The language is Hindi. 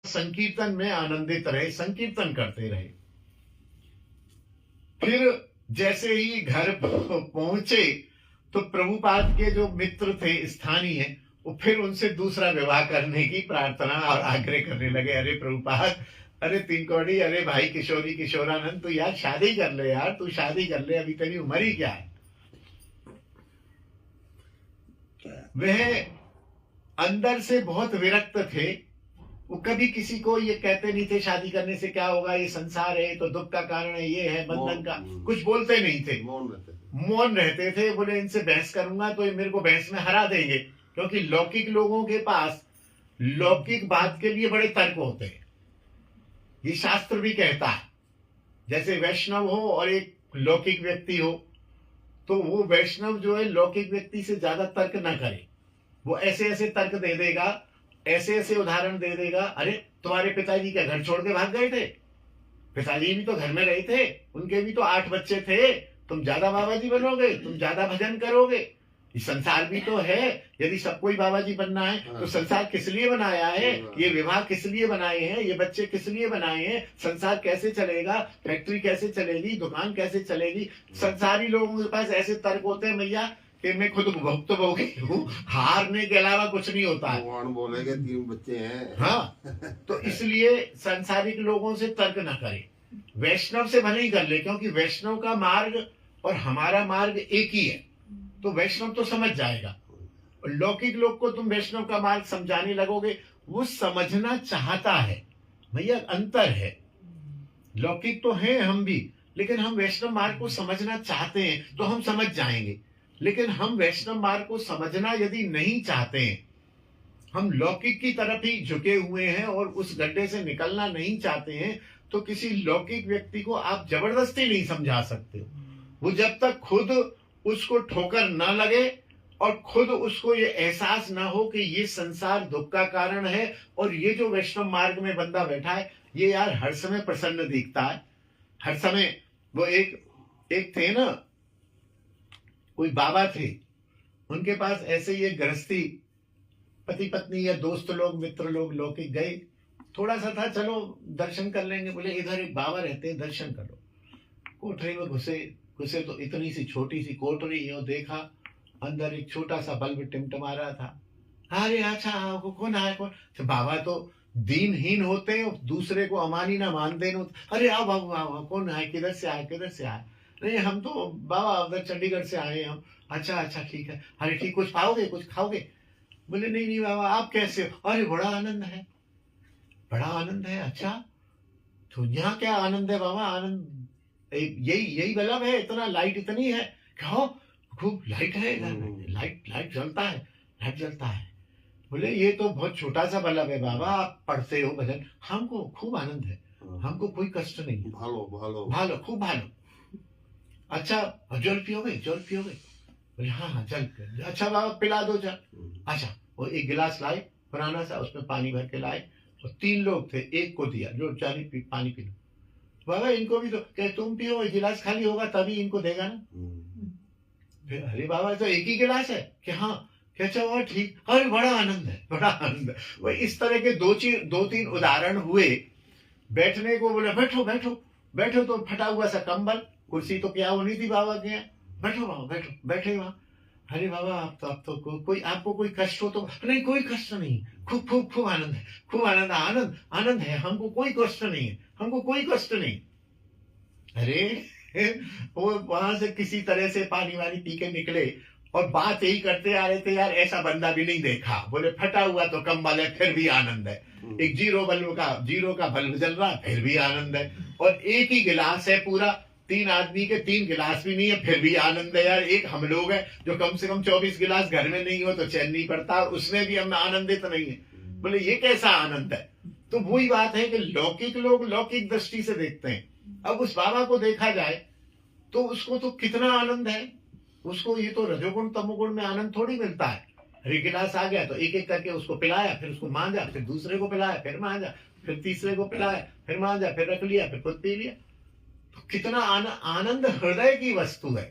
संकीर्तन में आनंदित रहे, संकीर्तन करते रहे। फिर जैसे ही घर पहुंचे तो प्रभुपाद के जो मित्र थे स्थानीय, वो फिर उनसे दूसरा विवाह करने की प्रार्थना और आग्रह करने लगे। अरे प्रभुपाद, अरे तीन कौड़ी, अरे भाई किशोरी किशोरानंद, तू यार शादी कर ले यार, तू शादी कर ले, अभी तेरी उम्र ही क्या है। वह अंदर से बहुत विरक्त थे। वो कभी किसी को ये कहते नहीं थे शादी करने से क्या होगा, ये संसार है, तो दुख का कारण है, ये है बंधन का, कुछ बोलते नहीं थे, मौन रहते थे। बोले इनसे बहस करूंगा तो ये मेरे को बहस में हरा देंगे, क्योंकि लौकिक लोगों के पास लौकिक बात के लिए बड़े तर्क होते हैं। ये शास्त्र भी कहता है, जैसे वैष्णव हो और एक लौकिक व्यक्ति हो, तो वो वैष्णव जो है लौकिक व्यक्ति से ज्यादा तर्क ना करे। वो ऐसे ऐसे तर्क दे देगा, ऐसे ऐसे उदाहरण दे देगा। अरे तुम्हारे पिताजी क्या घर छोड़ के भाग गए थे? पिताजी भी तो घर में रहे थे, उनके भी तो 8 बच्चे थे। तुम ज्यादा बाबा जी बनोगे, तुम ज्यादा भजन करोगे। ये संसार भी तो है। यदि सबको ही बाबा जी बनना है तो संसार किस लिए बनाया है? ये विवाह किस लिए बनाए हैं? ये बच्चे किस लिए बनाए हैं? संसार कैसे चलेगा? फैक्ट्री कैसे चलेगी? दुकान कैसे चलेगी? संसारी लोगों के पास ऐसे तर्क होते हैं भैया कि मैं खुद भुक्त भोगी हूँ, हारने के अलावा कुछ नहीं होता है। भगवान बोलेगे 3 बच्चे हैं। हाँ, तो इसलिए सांसारिक लोगों से तर्क ना करें, वैष्णव से भले ही कर ले, क्योंकि वैष्णव का मार्ग और हमारा मार्ग एक ही है। तो वैष्णव तो समझ जाएगा। लौकिक लोग को तुम वैष्णव का मार्ग समझाने लगोगे, वो समझना चाहता है। भैया अंतर है, लौकिक तो है हम भी, लेकिन हम वैष्णव मार्ग को समझना चाहते हैं तो हम समझ जाएंगे। लेकिन हम वैष्णव मार्ग को समझना यदि नहीं चाहते हैं, हम लौकिक की तरफ ही झुके हुए हैं और उस गड्ढे से निकलना नहीं चाहते हैं, तो किसी लौकिक व्यक्ति को आप जबरदस्ती नहीं समझा सकते हो। वो जब तक खुद उसको ठोकर ना लगे और खुद उसको ये एहसास ना हो कि ये संसार दुख का कारण है और ये जो वैष्णव मार्ग में बंदा बैठा है ये यार हर समय प्रसन्न दिखता है, हर समय। वो एक थे ना, कोई बाबा थे, उनके पास ऐसे ही एक गृहस्थी पति पत्नी या दोस्त लोग मित्र लोग लौकिक गए, थोड़ा सा था, चलो दर्शन कर लेंगे। बोले इधर एक बाबा रहते हैं, दर्शन करो। कोठरी में घुसे तो इतनी सी छोटी सी कोठरी है, देखा अंदर एक छोटा सा बल्ब टिमटिमा रहा था। अरे अच्छा कौन आए कौन? तो बाबा तो दीनहीन होते हैं, दूसरे को अमानी ना मानते हैं। अरे आओ बाबू आओ, कौन आए, किधर से आए, किधर से आए? नहीं हम तो बाबा उधर चंडीगढ़ से आए हम। अच्छा अच्छा ठीक है। अरे ठीक, कुछ पाओगे, कुछ खाओगे? बोले नहीं नहीं बाबा, आप कैसे हो? अरे बड़ा आनंद है, बड़ा आनंद है। अच्छा तो यहाँ क्या आनंद है बाबा? आनंद यही यही बल्ब है, इतना लाइट इतनी है? क्या खूब लाइट है इधर, लाइट लाइट जलता है, लाइट जलता है। बोले ये तो बहुत छोटा सा बल्ब है बाबा, आप पढ़ते हो भजन, हमको खूब आनंद है, हमको कोई कष्ट नहीं। भालो भालो भालो, खूब भालो। अच्छा जल पियोगे, जल पियोगे? बोले हाँ हाँ जल पियो। अच्छा बाबा पिला दो जल। अच्छा वो एक गिलास लाए पुराना सा, उसमें पानी भर के लाए और 3 लोग थे, एक को दिया, जो पानी पी लो। बाबा इनको भी तो, क्या तुम पियो, गिलास खाली होगा तभी इनको देगा ना। फिर अरे बाबा तो एक ही गिलास है कि हाँ, क्या अच्छा ठीक, अरे बड़ा आनंद है, बड़ा आनंद है। वो इस तरह के 2-3 उदाहरण हुए। बैठने को बोले बैठो बैठो बैठो, तो फटा हुआ सा कंबल, कुर्सी तो क्या होनी थी बाबा के यहाँ, बैठो बाबा बैठो, बैठे वहां। अरे बाबा आप तो कोई आपको कोई कष्ट हो तो? नहीं कोई कष्ट नहीं, खूब खूब खूब आनंद है, खूब आनंद, आनंद आनंद है, हमको कोई कष्ट नहीं है, हमको कोई कष्ट नहीं। अरे वो वहां से किसी तरह से पानी वानी पी के निकले और बात यही करते आ रहे थे, यार ऐसा बंदा भी नहीं देखा। बोले फटा हुआ तो कंबल है फिर भी आनंद है, एक जीरो का बल्ब जल रहा फिर भी आनंद है, और एक ही गिलास है पूरा, 3 आदमी के 3 गिलास भी नहीं है फिर भी आनंद है। यार एक हम लोग हैं जो कम से कम 24 गिलास घर में नहीं हो तो चैन नहीं पड़ता, उसमें भी हम आनंदित नहीं है। बोले ये कैसा आनंद है? तो वही बात है कि लौकिक लोग लौकिक दृष्टि से देखते हैं। अब उस बाबा को देखा जाए तो उसको तो कितना आनंद है, उसको ये तो रजोगुण तमोगुण में आनंद थोड़ी मिलता है। अरे गिलास आ गया तो एक एक करके उसको पिलाया, फिर उसको मांजा, फिर दूसरे को पिलाया, फिर मांजा, फिर तीसरे को पिलाया, फिर मांजा, फिर रख लिया, फिर खुद पी लिया। तो कितना आनंद हृदय की वस्तु है।